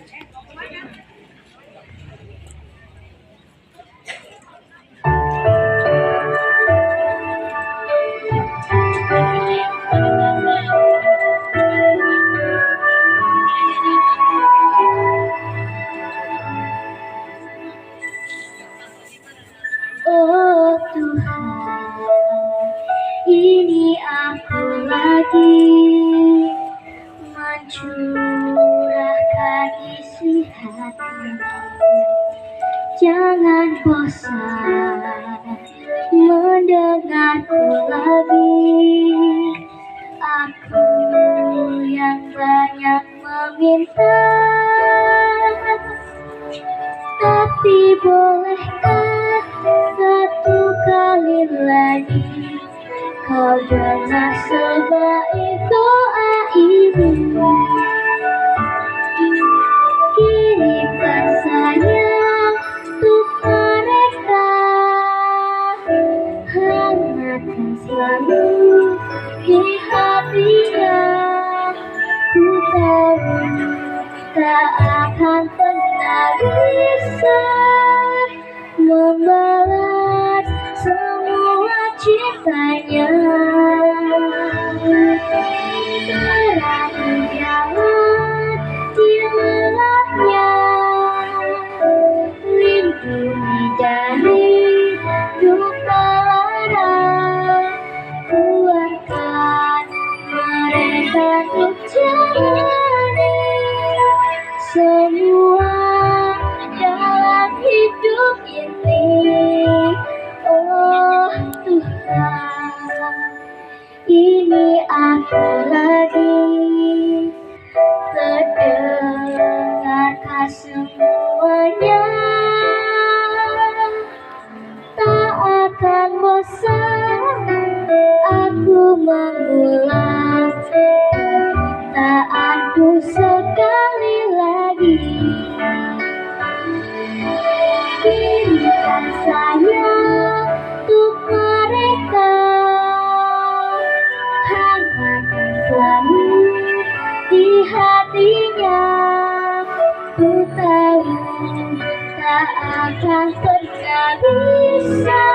Oh Tuhan, ini aku lagi mencurahkan isi hati. Jangan bosan mendengarku lagi. Aku yang banyak meminta, tapi bolehkah satu kali lagi kau dengar sebaik doa ini. Kirimkan sayang untuk mereka, hangatkan selalu di hatinya. Ku tahu tak akan pernah bisa membalas semua cintanya. Terangi jalan di lelahnya, lindungi dari duka lara, kuatkan mereka untuk jalani semua dalam hidup ini. Oh Tuhan, ini aku lagi, terdengarkah semuanya. Tak akan bosan aku mengulang permintaanku sekali lagi. Kirimkan sayang untuk mereka, hangatkan selalu di hatinya. Ku tahu tak akan pernah bisa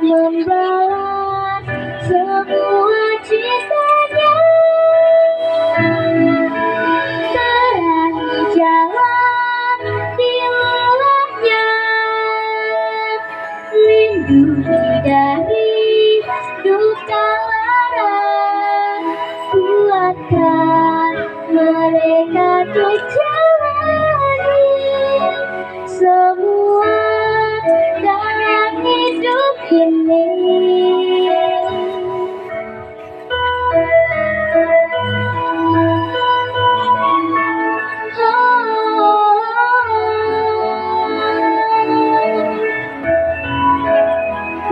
membalas semua cintanya. Terangi jalan di lelahnya, lindungi dari duka lara, kuatkan mereka untuk jalani semua dalam hidup ini.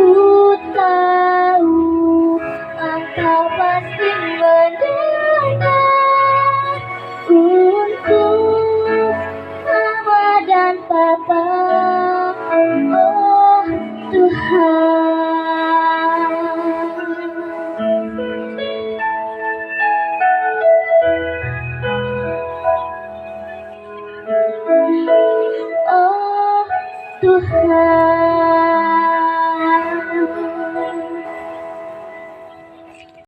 Ku tahu engkau pasti mendengar.